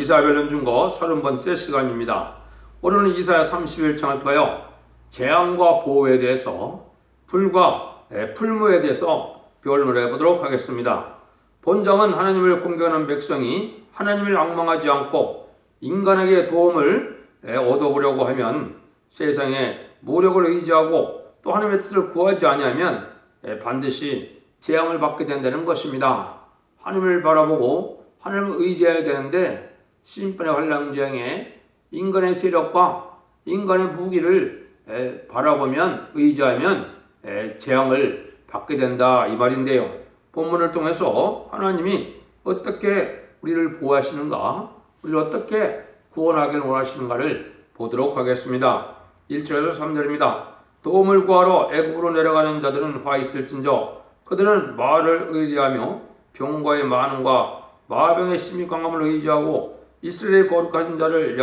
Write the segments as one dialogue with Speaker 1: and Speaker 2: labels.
Speaker 1: 이사야별 연중거 30번째 시간입니다. 오늘은 이사야 31장을 통하여 재앙과 보호에 대해서 불과 풀무에 대해서 변론을 해보도록 하겠습니다. 본장은 하나님을 공경하는 백성이 하나님을 앙망하지 않고 인간에게 도움을 얻어보려고 하면, 세상에 모력을 의지하고 또 하나님의 뜻을 구하지 아니하면 반드시 재앙을 받게 된다는 것입니다. 하나님을 바라보고 하나님을 의지해야 되는데, 신분의 환란재앙에 인간의 세력과 인간의 무기를 바라보면, 의지하면 재앙을 받게 된다, 이 말인데요. 본문을 통해서 하나님이 어떻게 우리를 보호하시는가, 우리를 어떻게 구원하기를 원하시는가를 보도록 하겠습니다. 1절에서 3절입니다. 도움을 구하러 애굽으로 내려가는 자들은 화 있을진저 그들은 말을 의리하며 병과의 많음과 마병의 심히 강함을 의지하고 이스라엘의 거룩하신 자를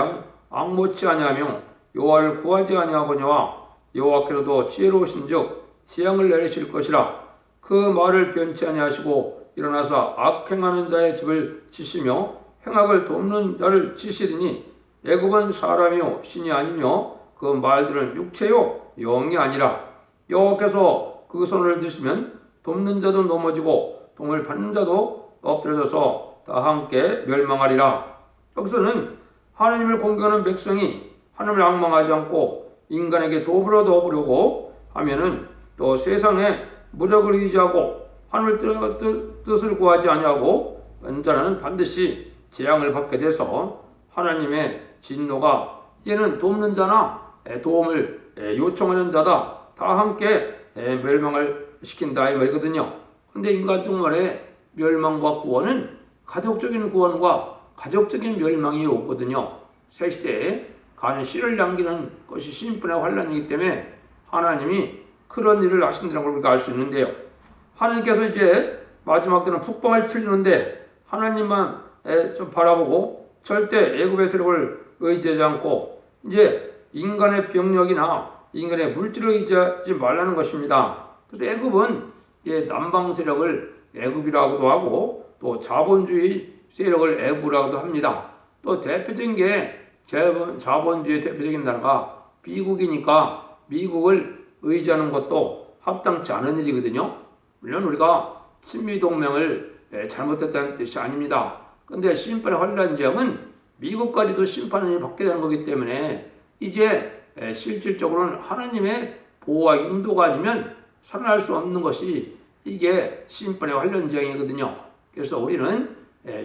Speaker 1: 앙모치 아니하며 여호와를 구하지 아니하거니와 여호와께로도 지혜로우신즉 재앙을 내리실 것이라. 그 말을 변치 아니하시고 일어나서 악행하는 자의 집을 치시며 행악을 돕는 자를 치시리니 애굽은 사람이요 신이 아니며 그 말들은 육체요 영이 아니라. 여호와께서 그 손을 드시면 돕는 자도 넘어지고 동을 받는 자도 엎드려져서 다 함께 멸망하리라. 여기서는 하나님을 공경하는 백성이 하나님을 앙망하지 않고 인간에게 도움을 얻어보려고 하면은, 또 세상에 무력을 의지하고 하나님의 뜻을 구하지 아니하고 자는 반드시 재앙을 받게 돼서 하나님의 진노가, 이제는 돕는 자나 도움을 요청하는 자다 다 함께 멸망을 시킨다, 이 말이거든요. 근데 인간 중간에 멸망과 구원은 가족적인 구원과 가족적인 멸망이 없거든요. 새 시대에 가는 씨를 남기는 것이 신분의 환란이기 때문에 하나님이 그런 일을 하신다는 걸 우리가 알 수 있는데요. 하나님께서 이제 마지막 때는 북방을 펴주는데, 하나님만 좀 바라보고 절대 애굽의 세력을 의지하지 않고 이제 인간의 병력이나 인간의 물질을 의지하지 말라는 것입니다. 그래서 애굽은 남방 세력을 애굽이라고도 하고 또 자본주의 세력을 애굽이라고도 합니다. 또 대표적인 게 자본주의 대표적인 나라가 미국이니까 미국을 의지하는 것도 합당치 않은 일이거든요. 물론 우리가 친미동맹을 잘못했다는 뜻이 아닙니다. 근데 심판의 환란재앙은 미국까지도 심판을 받게 되는 거기 때문에 이제 실질적으로는 하나님의 보호와 인도가 아니면 살아날 수 없는 것이 이게 심판의 환란재앙이거든요. 그래서 우리는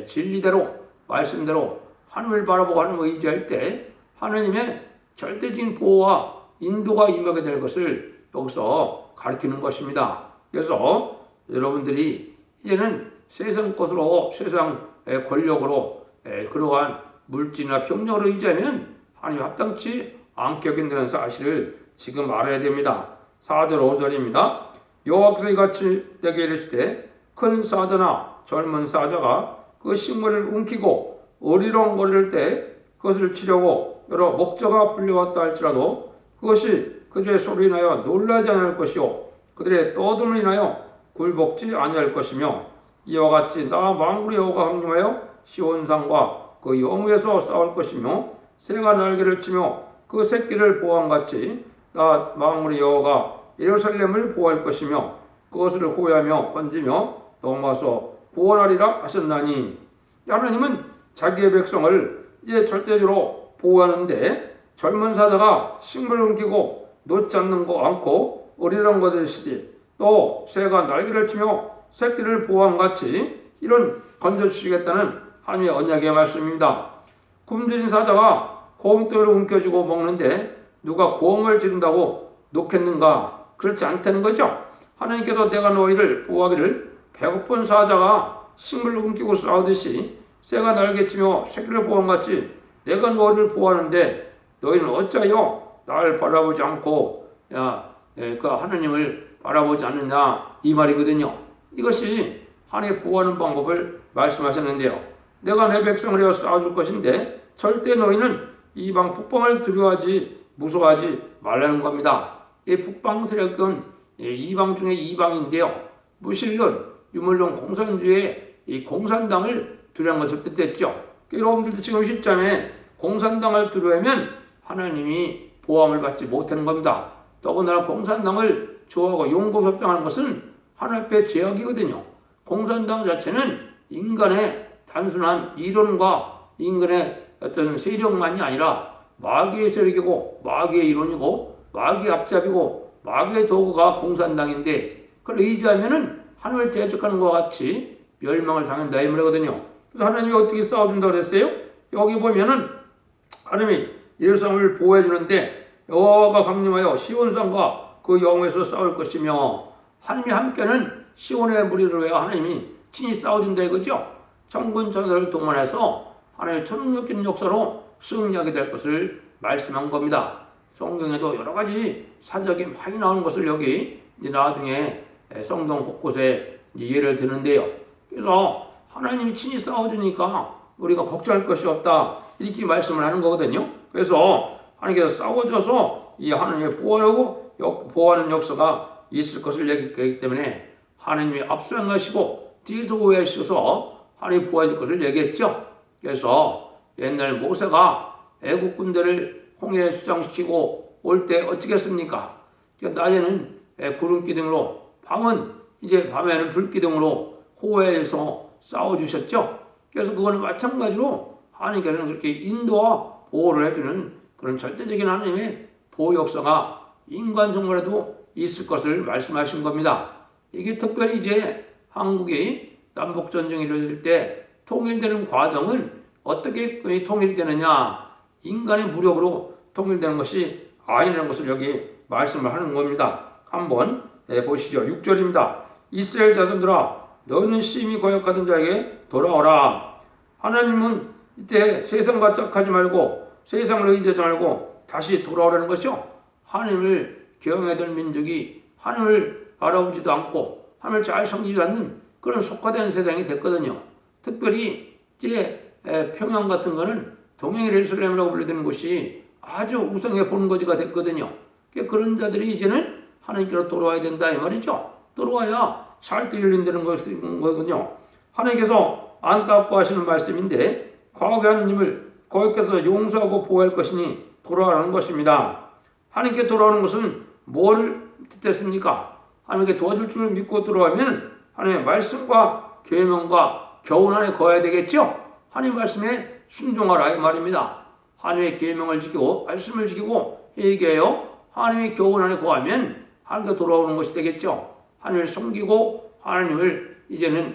Speaker 1: 진리대로, 말씀대로 하나님을 바라보고 하나님을 의지할 때 하나님의 절대적인 보호와 인도가 임하게 될 것을 여기서 가르치는 것입니다. 그래서 여러분들이 이제는 세상 것으로, 세상의 권력으로 그러한 물질이나 병력을 의지하면 하나님이 합당치 않게 여긴다는 사실을 지금 알아야 됩니다. 4절 5절입니다. 여호와께서 이같이 내게 이르시되 큰 사자나 젊은 사자가 그 식물을 움키고 어리렁거릴 때 그것을 치려고 여러 목자가 불려왔다 할지라도 그것이 그들의 소리로 인하여 놀라지 않을 것이요 그들의 떠듦을 인하여 굴복지 아니할 것이며, 이와 같이 나 만군의 여호와가 합림하여 시온산과 그 영우에서 싸울 것이며 새가 날개를 치며 그 새끼를 보호함같이 나 만군의 여호와가 예루살렘을 보호할 것이며 그것을 호위하며 번지며 넘어서 구원하리라 하셨나니. 하나님은 자기의 백성을 이제 절대적으로 보호하는데, 젊은 사자가 식물을 옮기고 놓지 않는 거 않고 어리렁거리시되 또 새가 날개를 치며 새끼를 보호함같이 이런 건져주시겠다는 하나님의 언약의 말씀입니다. 굶주린 사자가 곰돌이를 움켜쥐고 먹는데 누가 곰을 지른다고 놓겠는가? 그렇지 않다는 거죠. 하나님께서 내가 너희를 보호하기를 배고픈 사자가 식물을 움키고 싸우듯이 새가 날개치며 새끼를 보호함같이 내가 너희를 보호하는데 너희는 어찌하여 나를 바라보지 않고 그 하나님을 바라보지 않느냐, 이 말이거든요. 이것이 하나님의 보호하는 방법을 말씀하셨는데요. 내가 내 백성을 하여 싸워줄 것인데 절대 너희는 이방 북방을 두려워하지 무서워하지 말라는 겁니다. 이 북방 세력은 이방 중에 이방인데요. 무신론, 유물론 공산주의의 이 공산당을 두려운 것을 뜻했죠. 여러분들도 지금 시점에 공산당을 들어오면 하나님이 보함을 받지 못하는 겁니다. 더군다나 공산당을 좋아하고 용고협정하는 것은 하나님 앞에 제약이거든요. 공산당 자체는 인간의 단순한 이론과 인간의 어떤 세력만이 아니라 마귀의 세력이고 마귀의 이론이고 마귀의 앞잡이고 마귀의 도구가 공산당인데 그걸 의지하면은 하나님을 대적하는 것과 같이 멸망을 당한다 이 말이거든요. 그래서 하나님이 어떻게 싸워준다고 그랬어요? 여기 보면은 하나님이 예루살렘을 보호해 주는데 여호와가 강림하여 시온산과 그 영에서 싸울 것이며 하나님이 함께는 시온의 무리를 위하여 하나님이 친히 싸워준다 이거죠. 천군 천사를 동원해서 하나님의 천국적인 역사로 승리하게 될 것을 말씀한 겁니다. 성경에도 여러 가지 사적이 많이 나오는 것을 여기 이제 나중에 성경 곳곳에 예를 드는데요. 그래서 하나님이 친히 싸워주니까 우리가 걱정할 것이 없다 이렇게 말씀을 하는 거거든요. 그래서 하나님께서 싸워줘서 이 하나님의 보호하는 역사가 있을 것을 얘기했기 때문에 하나님이 앞서 행하시고 뒤에서 우회하셔서 하나님이 보호해줄 것을 얘기했죠. 그래서 옛날 모세가 애국 군대를 홍해에 수장시키고 올 때 어떻게 했습니까? 낮에는 구름 기둥으로 밤에는 불 기둥으로 호해에서 싸워주셨죠. 그래서 그거는 마찬가지로 하나님께서는 그렇게 인도와 보호를 해주는 그런 절대적인 하나님의 보호 역사가 인간 정말에도 있을 것을 말씀하신 겁니다. 이게 특별히 이제 한국이 남북전쟁이 이루어질 때 통일되는 과정은 어떻게 통일되느냐, 인간의 무력으로 통일되는 것이 아니라는 것을 여기 말씀을 하는 겁니다. 한번 보시죠. 6절입니다. 이스라엘 자손들아 너희는 심히 거역하던 자에게 돌아오라. 하나님은 이때 세상과 짝하지 말고 세상을 의지하지 말고 다시 돌아오라는 것이죠. 하나님을 경외하던 민족이 하나님을 알아보지도 않고 하나님을 잘 섬기지 않는 그런 속화된 세상이 됐거든요. 특별히 이제 평양 같은 거는 동행 예루살렘이라고 불리는 곳이 아주 우상의 본거지가 됐거든요. 그런 자들이 이제는 하나님께로 돌아와야 된다 이 말이죠. 돌아와야 살길 열린다는 거거든요. 하나님께서 안타까워 하시는 말씀인데 과거의 하나님을 거기서 용서하고 보호할 것이니 돌아오라는 것입니다. 하나님께 돌아오는 것은 뭘 뜻했습니까? 하나님께 도와줄 줄 믿고 돌아오면 하나님의 말씀과 계명과 교훈 안에 거해야 되겠죠. 하나님 말씀에 순종하라 이 말입니다. 하나님의 계명을 지키고 말씀을 지키고 회개하여 하나님의 교훈 안에 거하면 하나님께 돌아오는 것이 되겠죠. 하나님을 섬기고 하나님을 이제는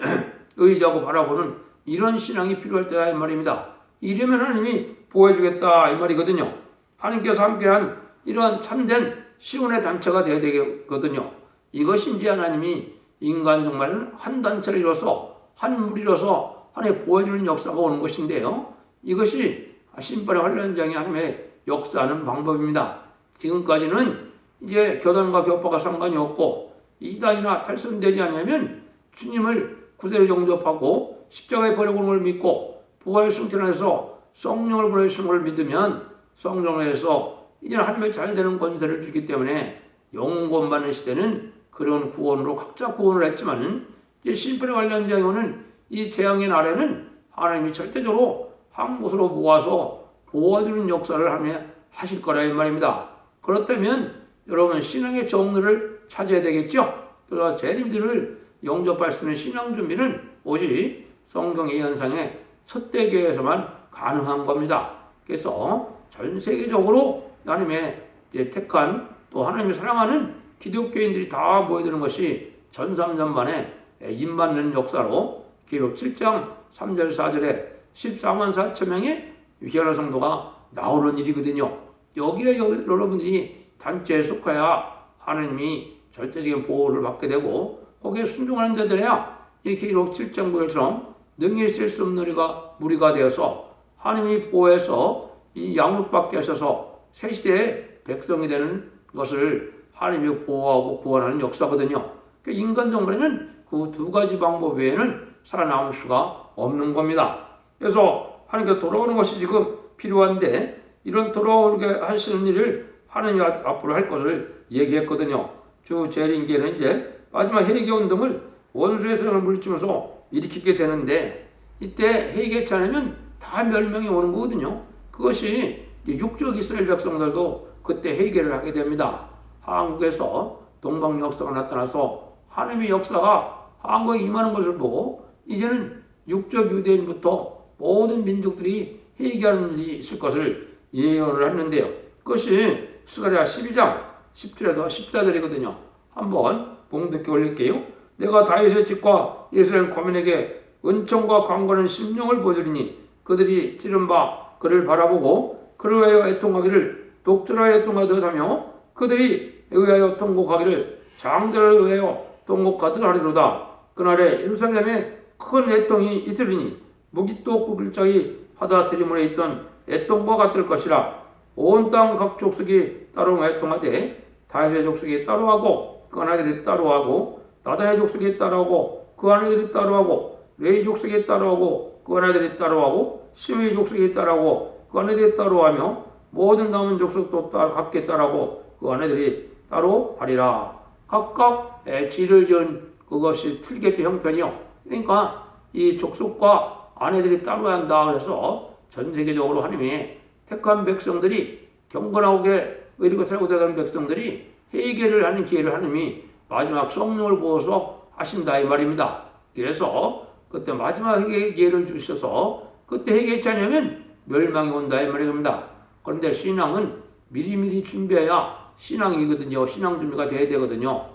Speaker 1: 의지하고 바라보는 이런 신앙이 필요할 때다 이 말입니다. 이러면 하나님이 보호해주겠다 이 말이거든요. 하나님께서 함께한 이러한 참된 시온의 단체가 되어야 되거든요. 이것이 이제 하나님이 인간 정말 한 단체를 이뤄서 한 무리로서 하나님 보호해주는 역사가 오는 것인데요. 이것이 심판의 환란장에 하나님의 역사하는 방법입니다. 지금까지는 이제 교단과 교파가 상관이 없고 이단이나 탈선되지 않으면 주님을 구세로 영접하고 십자가에 버리고 오는 걸 믿고 부활 승천해서 성령을 보내주신 걸 믿으면 성령에서 이제는 하나님의 자녀 되는 권세를 주기 때문에 영원받는 시대는 그런 구원으로 각자 구원을 했지만 이제 심판의 관련자에 오는 이 재앙의 날에는 하나님이 절대적으로 한 곳으로 모아서 보호해주는 역사를 하실 거라 이 말입니다. 그렇다면 여러분 신앙의 정리를 찾아야 되겠죠. 그래서 재림들을 영접할 수 있는 신앙 준비는 오직 성경 예언상의 첫대교회에서만 가능한 겁니다. 그래서 전 세계적으로 하나님의 택한 또 하나님을 사랑하는 기독교인들이 다 모여드는 것이 전삼전만에 임받는 역사로 기록 7장 3절 4절에 14만 4천 명의 위현화 성도가 나오는 일이거든요. 여기에 여러분들이 단체에 속해야 하나님이 절대적인 보호를 받게 되고 거기에 순종하는 자들이야 이 기록 7장 9절처럼 능히 쓸 수 없는 무리가 되어서 하나님이 보호해서 이 양육받게 하셔서 새 시대의 백성이 되는 것을 하나님이 보호하고 구원하는 역사거든요. 그러니까 인간 정말에는 그 두 가지 방법 외에는 살아남을 수가 없는 겁니다. 그래서 하나님께 돌아오는 것이 지금 필요한데 이런 돌아오게 하시는 일을 하나님이 앞으로 할 것을 얘기했거든요. 주 재림기에는 이제 마지막 회개운동을 원수의 세력을 물리치면서 일으키게 되는데 이때 회개치 않으면 다 멸망이 오는 거거든요. 그것이 육적 이스라엘 백성들도 그때 해결을 하게 됩니다. 한국에서 동방 역사가 나타나서 하나님의 역사가 한국에 임하는 것을 보고 이제는 육적 유대인부터 모든 민족들이 회개하는 일이 있을 것을 예언을 했는데요. 그것이 스가랴 12장 10절에도 14절이거든요. 한번 봉독해 올릴게요. 내가 다윗의 집과 예루살렘 거민에게 은총과 강건한 심령을 보여주리니 그들이 찌른 바 그를 바라보고 그를 위하여 애통하기를 독주라에 애통하듯하며 그들이 의하여 통곡하기를 장자를 의하여 통곡하듯 하리로다. 그날에 예루살렘에 큰 애통이 있으리니 무기또 꿀짝이 받아들임으로 있던 애통과 같을 것이라. 온 땅 각 족속이 따로 애통하되 다윗의 족속이 따로하고 그 아내들이 따로하고 나단의 족속이 따로하고 그 아내들이 따로하고 레위 족속이 따로하고 그 아내들이 따로하고 시므이 족속이 따로하고 그 아내들이 따로하며 모든 남은 족속도 각기 따로하고 그 아내들이 따로 하리라. 각각 지를 지은 그것이 틀겠죠, 형편이요. 그러니까 이 족속과 아내들이 따로 한다. 그래서 전 세계적으로 하나님이 택한 백성들이 경건하게 의리고 살고 되는 백성들이 회개를 하는 기회를 하나님이 마지막 성령을 부어서 하신다 이 말입니다. 그래서 그때 마지막 회개의 기회를 주셔서 그때 회개했지 않으면 멸망이 온다 이 말입니다. 그런데 신앙은 미리미리 준비해야 신앙이거든요. 신앙 준비가 돼야 되거든요.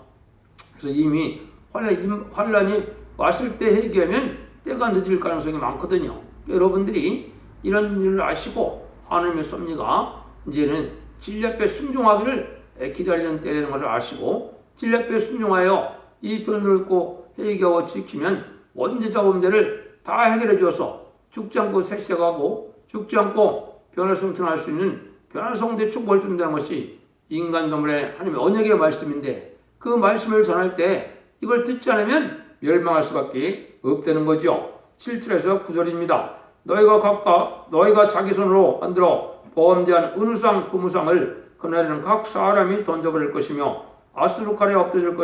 Speaker 1: 그래서 이미 환란이 왔을 때 회개하면 때가 늦을 가능성이 많거든요. 여러분들이 이런 일을 아시고 하나님의 섭리가 이제는 진리 앞에 순종하기를 기다리는 때라는 것을 아시고 진리 앞에 순종하여 이 변을 읽고 회개하고 지키면 원죄자 범죄를 다 해결해 주어서 죽지 않고 색색하고 죽지 않고 변화를 성천할 수 있는 변화성대 축복을 준다는 것이 인간 전문의 하나님의 언약의 말씀인데 그 말씀을 전할 때 이걸 듣지 않으면 멸망할 수밖에 없다는 거죠. 7절에서 9절입니다. 너희가 자기 손으로 만들어 범죄한 은우상 금우상을 그날에는 각 사람이 던져버릴 것이며 아수르 칼에 엎드질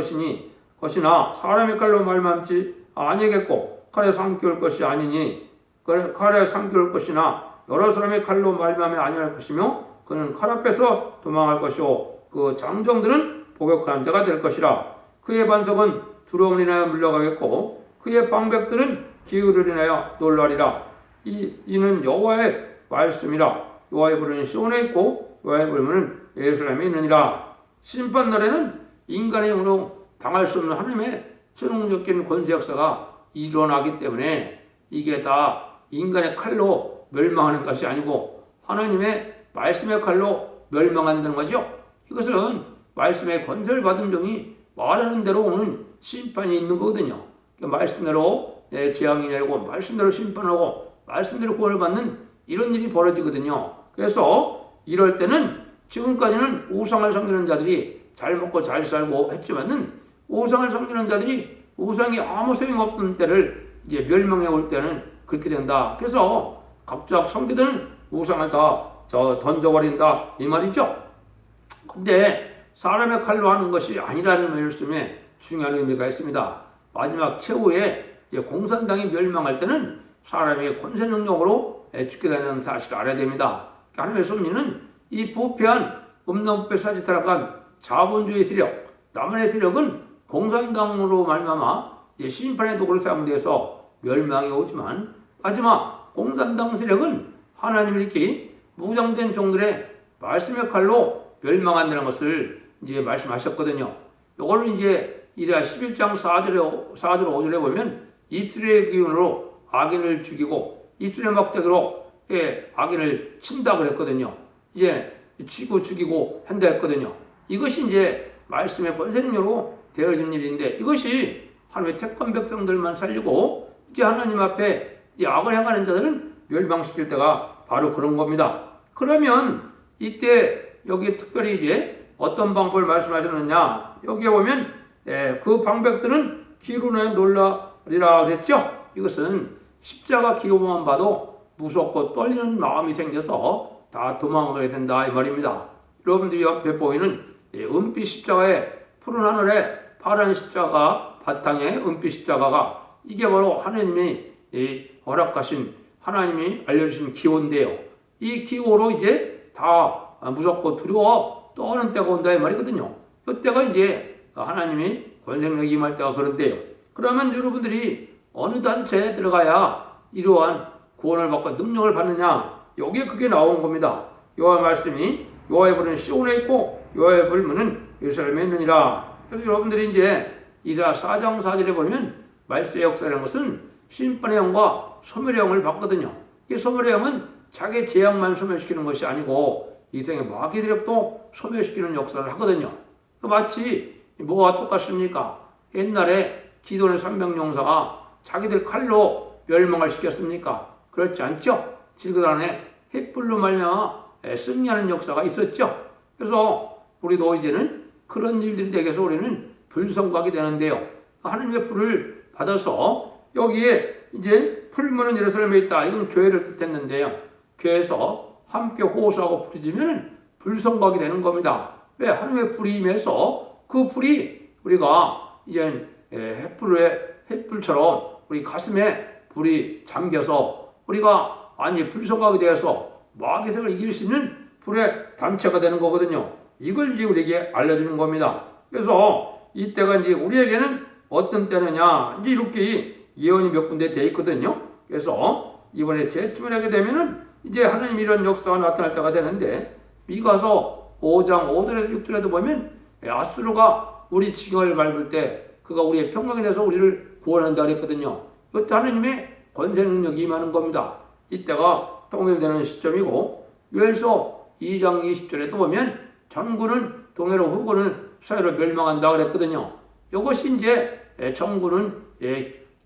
Speaker 1: 것이나 사람의 칼로 말만지 아니겠고 칼에 삼키울 것이 아니니 칼에 삼키울 것이나 여러 사람의 칼로 말미암아 아니할 것이며 그는 칼 앞에서 도망할 것이요 그 장정들은 복역한 자가 될 것이라. 그의 반석은 두려움을 인하여 물러가겠고 그의 방백들은 기울을 인하여 놀라리라. 이는 여호와의 말씀이라. 여호와의 부름은 시온에 있고 여호와의 부름은 예루살렘에 있느니라. 심판날에는 인간의 힘으로 당할 수 없는 하나님의 천국적인 권세 역사가 일어나기 때문에 이게 다 인간의 칼로 멸망하는 것이 아니고 하나님의 말씀의 칼로 멸망한다는 거죠. 이것은 말씀의 권세를 받은 종이 말하는 대로 오는 심판이 있는 거거든요. 말씀대로 재앙이 내리고 말씀대로 심판하고 말씀대로 구원을 받는 이런 일이 벌어지거든요. 그래서 이럴 때는 지금까지는 우상을 섬기는 자들이 잘 먹고 잘 살고 했지만은 우상을 섬기는 자들이 우상이 아무 소용이 없던 때를 이제 멸망해 올 때는 그렇게 된다. 그래서 각자 섬기던 우상을 다 던져버린다 이 말이죠. 근데 사람의 칼로 하는 것이 아니라는 말씀에 중요한 의미가 있습니다. 마지막 최후에 공산당이 멸망할 때는 사람의 권세 능력으로 죽게 되는 사실을 알아야 됩니다. 하나님의 섭리는 이 부패한 음란부패 사지타락한 자본주의 세력, 남한의 세력은 공산당으로 말미암아 심판의 도구를 사용돼서 멸망이 오지만 마지막 공산당 세력은 하나님을 이렇게 무장된 종들의 말씀의 칼로 멸망한다는 것을 이제 말씀하셨거든요. 이걸로 이제 이레야 11장 4절 5절에 보면 이스라엘의 기운으로 악인을 죽이고 이스라엘 막대기로 악인을 친다 그랬거든요. 이제 치고 죽이고 한다 했거든요. 이것이 이제 말씀의 권세능력으로 되어진 일인데 이것이 하나님의 택한 백성들만 살리고 이제 하나님 앞에 이 악을 행하는 자들은 멸망시킬 때가 바로 그런 겁니다. 그러면 이때 여기 특별히 이제 어떤 방법을 말씀하셨느냐 여기에 보면 그 방백들은 기루에 놀라리라 그랬죠. 이것은 십자가 기호만 봐도 무섭고 떨리는 마음이 생겨서 다 도망가게 된다 이 말입니다. 여러분들이 옆에 보이는 은빛 십자가에 푸른 하늘에 파란 십자가 바탕에 은빛 십자가가 이게 바로 하나님이 허락하신 하나님이 알려주신 기호인데요. 이 기호로 이제 다 무섭고 두려워 떠는 때가 온다 이 말이거든요. 그때가 이제 하나님이 권생력이 임할 때가 그런데요. 그러면 여러분들이 어느 단체에 들어가야 이러한 구원을 받고 능력을 받느냐? 여기에 그게 나온 겁니다. 여호와 말씀이 여호와의 불은 시온에 있고 여호와의 불문은 예루살렘에 있느니라. 그래서 여러분들이 이제 이사야 4장 4절에 보면 말세의 역사라는 것은 심판의 영과 소멸의 영을 받거든요. 이 소멸의 영은 자기 재앙만 소멸시키는 것이 아니고 이생의 마귀 세력도 소멸시키는 역사를 하거든요. 마치 뭐가 똑같습니까? 옛날에 기도의 300용사가 자기들 칼로 멸망을 시켰습니까? 그렇지 않죠? 질그 안에 햇불로 말미암아 승리하는 역사가 있었죠. 그래서 우리도 이제는 그런 일들이 되게서 우리는 불성각이 되는데요. 하나님의 불을 받아서 여기에 이제 풀무는 예루살렘에 있다. 이건 교회를 뜻했는데요. 교회에서 함께 호소하고 부르짖으면 불성각이 되는 겁니다. 왜? 하나님의 불이 임해서 그 불이 우리가 이제 햇불처럼 우리 가슴에 불이 잠겨서 우리가 불성각이 되어서 마귀의 세력을 이길 수 있는 불의 단체가 되는 거거든요. 이걸 이제 우리에게 알려주는 겁니다. 그래서 이때가 이제 우리에게는 어떤 때느냐, 이제 이렇게 예언이 몇 군데 되어 있거든요. 그래서 이번에 재침을 하게 되면은 이제 하나님 이런 역사가 나타날 때가 되는데, 미가서 5장 5절에서 6절에도 보면 아수르가 우리 지경을 밟을 때 그가 우리의 평강이 돼서 우리를 구원한다 그랬거든요. 이때 하나님의 권세 능력이 임하는 겁니다. 이때가 통일되는 시점이고, 요엘서 2장 20절에도 보면 전군은 동해로 후군은 서해로 멸망한다 그랬거든요. 이것이 이제 정군은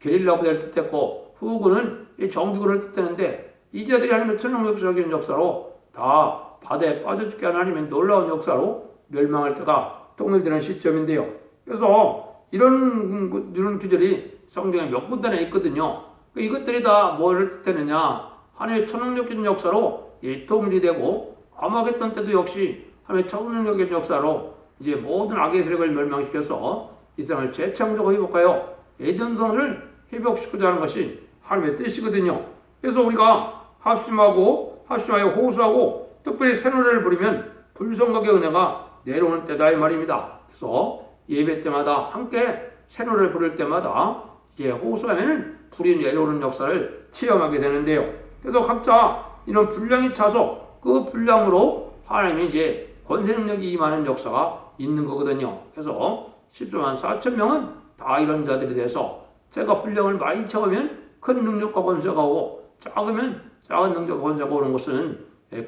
Speaker 1: 게릴라 부대를 뜻했고 후군은 정비군을 뜻했는데, 이제들이 하나님의 천연역사적인 역사로 다 바다에 빠져 죽게 하는 하나님의 놀라운 역사로 멸망할 때가 통일되는 시점인데요. 그래서 이런 구절이 성경에 몇 군데나 있거든요. 이것들이 다 뭐를 뜻했느냐? 하나님의 천연역적인 역사로 통일이 되고, 아마겟돈 때도 역시 하나님의 천연역적인 역사로 이제 모든 악의 세력을 멸망시켜서 이 세상을 재창조하고 회복하여 에덴성을 회복시키자 하는 것이 하나님의 뜻이거든요. 그래서 우리가 합심하여 호소하고 특별히 새 노래를 부르면 불성각의 은혜가 내려오는 때다 이 말입니다. 그래서 예배 때마다 함께 새 노래를 부를 때마다 이제 호소하면 불이 내려오는 역사를 체험하게 되는데요. 그래서 각자 이런 분량이 차서 그 분량으로 하나님이 이제 권세 능력이 임하는 역사가 있는 거거든요. 그래서 14만 4천 명은 다 이런 자들이 돼서, 제가 분량을 많이 채우면 큰 능력과 권세가 오고, 작으면 작은 능력과 권세가 오는 것은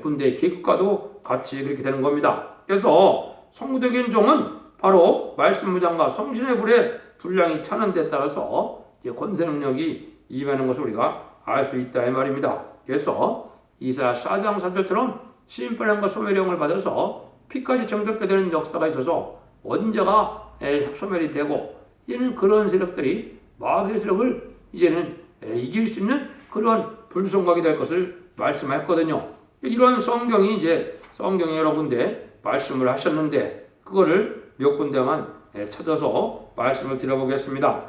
Speaker 1: 군대의 계급과도 같이 그렇게 되는 겁니다. 그래서 성부적인 종은 바로 말씀 무장과 성신의 불에 분량이 차는 데 따라서 권세 능력이 임하는 것을 우리가 알 수 있다 이 말입니다. 그래서 이사야 4장 4절처럼 심판령과 소멸령을 받아서 피까지 정결케 되는 역사가 있어서 언제가 소멸이 되고, 이제는 그런 세력들이 마귀의 세력을 이제는 이길 수 있는 그런 불성각이 될 것을 말씀했거든요. 이런 성경이 이제 성경에 여러 군데 말씀을 하셨는데, 그거를 몇 군데만 찾아서 말씀을 드려보겠습니다.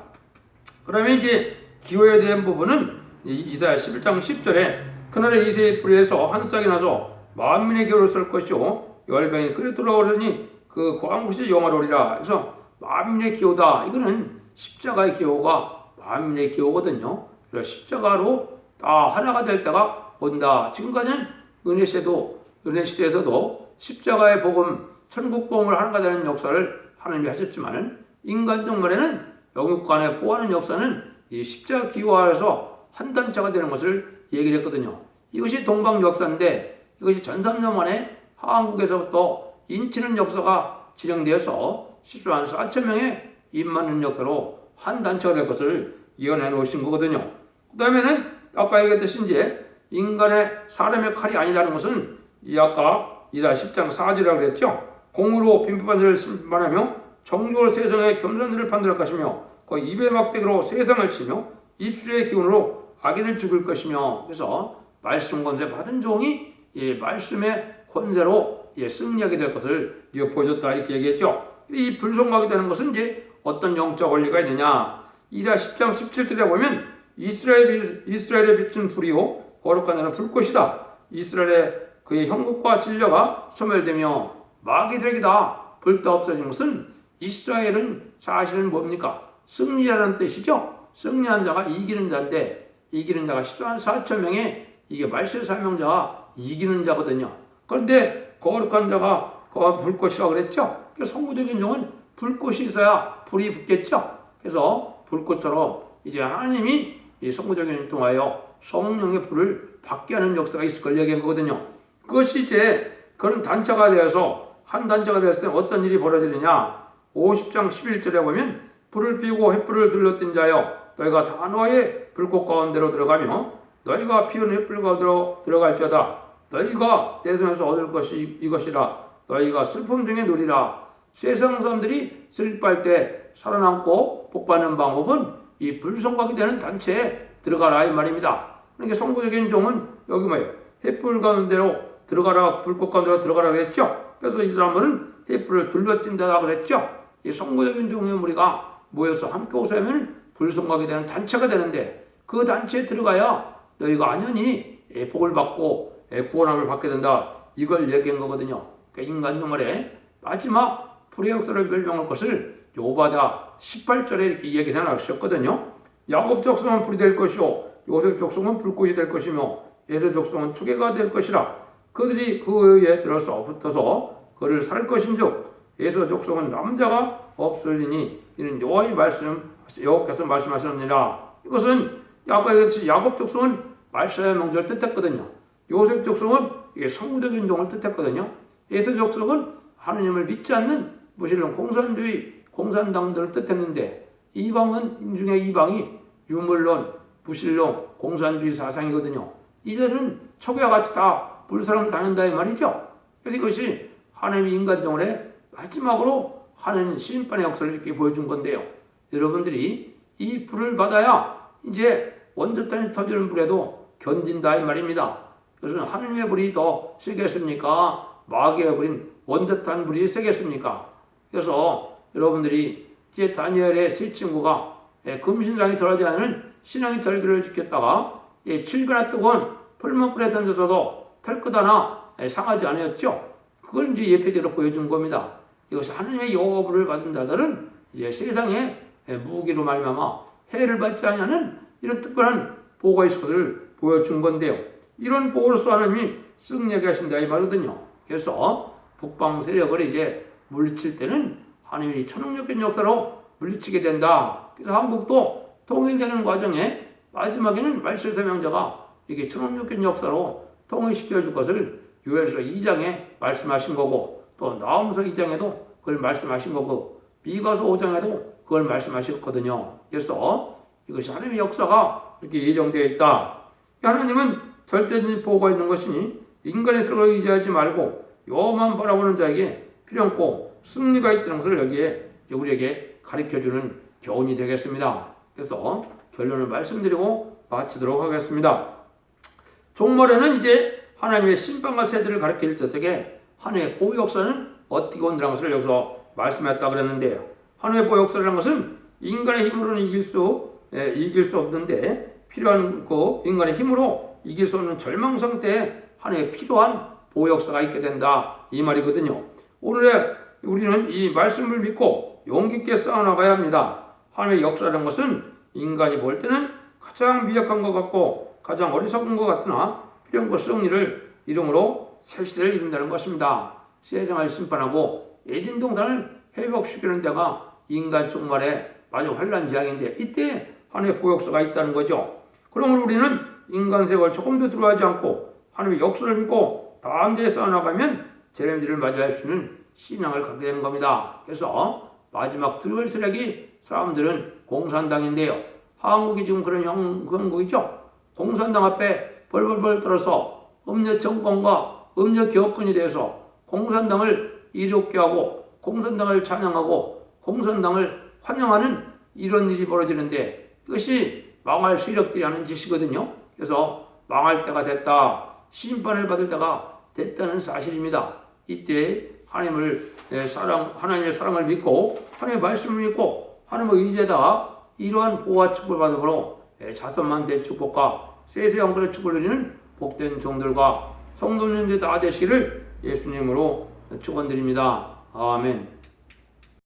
Speaker 1: 그러면 이제 기호에 대한 부분은 이사야 11장 10절에 그날에 이새의 뿌리에서 한 싹이 나서 만민의 기호를 쓸 것이요 열병이 그리 돌아오려니 그 광곳이 영화로리라. 그래서 만민의 기호다. 이거는 십자가의 기호가 만민의 기호거든요. 그래서 십자가로 다 하나가 될 때가 온다. 지금까지는 은혜 시대에서도 십자가의 복음, 천국 복음을 하나가 되는 역사를 하나님이 하셨지만은, 인간 정말에는 영육간에 보호하는 역사는 이 십자가 기호하에서 한 단체가 되는 것을 얘기를 했거든요. 이것이 동방 역사인데, 이것이 전삼년 만에 한국에서부터 인치는 역사가 진행되어서 14만 4천 명의 입맞는 역사로 한 단체가 될 것을 예언해 놓으신 거거든요. 그 다음에는 아까 얘기했듯이 이제 사람의 칼이 아니라는 것은 이 아까 이사야 10장 4절이라고 그랬죠. 공으로 빈법한 자를 심판하며 정직으로 세상의 겸손들을 판단할 것이며 그 입의 막대기로 세상을 치며 입술의 기운으로 악인을 죽일 것이며. 그래서 말씀 권세 받은 종이 말씀의 권세로 승리하게 될 것을 보여줬다 이렇게 얘기했죠. 이 불성각이 되는 것은 이제 어떤 영적 원리가 있느냐. 이사야 10장 17절에 보면 이스라엘에 비친 불이요 거룩한 자는 불꽃이다. 이스라엘의 그의 형국과 진려가 소멸되며 마귀들에게다 불타 없어진 것은 이스라엘은 사실은 뭡니까? 승리자라는 뜻이죠. 승리한 자가 이기는 자인데 이기는 자가 14만 4천 명의 이게 말세 사명자가 이기는 자거든요. 그런데 거룩한 자가 불꽃이라고 그랬죠. 성부적인 종은 불꽃이 있어야 불이 붙겠죠. 그래서 불꽃처럼 이제 하나님이 이 성부적인 통하여 성령의 불을 받게 하는 역사가 있을 걸 얘기한 거거든요. 그것이 이제 그런 단체가 되어서 한 단체가 되었을 때 어떤 일이 벌어지느냐. 50장 11절에 보면 불을 피우고 횃불을 들렀던 자여 너희가 다 너의 불꽃 가운데로 들어가며 너희가 피운 횃불 가운데로 들어갈지어다. 너희가 내 손에서 얻을 것이 이것이라. 너희가 슬픔 중에 누리라. 세상 사람들이 슬퍼할 때 살아남고 복받는 방법은 이 불성각이 되는 단체에 들어가라 이 말입니다. 그러니까 성부적인 종은 여기 뭐예요? 횃불 가운데로 들어가라, 불꽃 가운데로 들어가라 그랬죠. 그래서 이 사람은 횃불을 둘러찐다 그랬죠. 이 성부적인 종의 무리가 모여서 함께 오서면 불성각이 되는 단체가 되는데 그 단체에 들어가야 너희가 안연히 복을 받고 구원함을 받게 된다. 이걸 얘기한 거거든요. 그러니까 인간 생활에 마지막 불의 역사를 멸망할 것을 요바다 18절에 이렇게 얘기해 놨었거든요. 야곱 족속은 불이 될 것이요 요셉 족속은 불꽃이 될 것이며 에서 족속은 투개가 될 것이라. 그들이 그에 들어서 붙어서 그를 살 것인즉 에서 족속은 남자가 없으리니 이는 여호와께서 말씀하셨느니라. 이것은 아까 얘기했듯이 야곱 족속은 말세의 명절을 뜻했거든요. 요셉 족속은 이게 성부적인 종을 뜻했거든요. 에서 족속은 하느님을 믿지 않는 무신론 공산주의 공산당들을 뜻했는데 이방은 중에 이방이 유물론, 무신론, 공산주의 사상이거든요. 이들은 척과 같이 다 불사랑을 당한다 이 말이죠. 그래서 이것이 하나님의 인간정원의 마지막으로 하는 심판의 역사를 이렇게 보여준 건데요. 여러분들이 이 불을 받아야 이제 원자탄이 터지는 불에도 견딘다 이 말입니다. 그래서 하나님의 불이 더 세겠습니까? 마귀의 불인 원자탄 불이 세겠습니까? 그래서 여러분들이 이제 다니엘의 세 친구가 금신상이 절하지 않은 신앙의 절기를 지켰다가 7배나 뜨거운 풀무불에 던져서도 털끝 하나 상하지 않았죠. 그걸 이제 예표대로 보여준 겁니다. 이것이 하나님의 여호와를 받은 자들은 이제 세상에 무기로 말미암아 해를 받지 않는 이런 특별한 보호가 있을 것을 보여준 건데요. 이런 보호로서 하나님이 승리하게 하신다 이 말이거든요. 그래서 북방 세력을 이제 물리칠 때는 하나님이 천홍역된 역사로 물리치게 된다. 그래서 한국도 통일되는 과정에 마지막에는 말세사명자가 이게 천홍역된 역사로 통일시켜줄 것을 요엘서 2장에 말씀하신 거고 또 나홈서 2장에도 그걸 말씀하신 거고 미가서 5장에도 그걸 말씀하셨거든요. 그래서 이것이 하나님의 역사가 이렇게 예정되어 있다. 하나님은 절대적인 보호가 있는 것이니 인간의 수를 의지하지 말고 여호와만 바라보는 자에게 필요없고 승리가 있다는 것을 여기에 우리에게 가르쳐주는 교훈이 되겠습니다. 그래서 결론을 말씀드리고 마치도록 하겠습니다. 종말에는 이제 하나님의 심판과 세대를 가르칠 때에 하나님의 보호 역사는 어떻게 온다는 것을 여기서 말씀했다 그랬는데요. 하나님의 보호 역사라는 것은 인간의 힘으로는 이길 수 없는데 필요한 그 인간의 힘으로 이길 수 없는 절망 상태에 하나님의 필요한 보호 역사가 있게 된다 이 말이거든요. 오늘의 우리는 이 말씀을 믿고 용기 있게 싸워나가야 합니다. 하나님의 역사라는 것은 인간이 볼 때는 가장 미약한 것 같고 가장 어리석은 것 같으나 필요한 것 승리를 이름으로 새 시대를 이룬다는 것입니다. 세상을 심판하고 에덴 동산을 회복시키는 데가 인간 종말의 마지막 환란 지향인데 이때 하나님의 보역사가 있다는 거죠. 그러므로 우리는 인간 세월 조금도 두려워하지 않고 하나님의 역사를 믿고 담대히 싸워나가면 재림지를 맞이할 수 있는 신앙을 갖게 되는 겁니다. 그래서 마지막 두려울 세력이 사람들은 공산당인데요. 한국이 지금 그런 형국이죠. 공산당 앞에 벌벌벌 떨어서 음녀 정권과 음녀 기업군이 돼서 공산당을 이롭게 하고 공산당을 찬양하고 공산당을 환영하는 이런 일이 벌어지는데 이것이 망할 세력들이 하는 짓이거든요. 그래서 망할 때가 됐다. 심판을 받을 때가 됐다는 사실입니다. 이때 하나님의 사랑을 믿고 하나님의 말씀을 믿고 하나님의 의지에다가 이러한 보호와 축복을 받음으로 자손만대의 축복과 세세한 것을 축을 누리는 복된 종들과 성도님들 다 되시기를 예수님으로 축원드립니다. 아멘.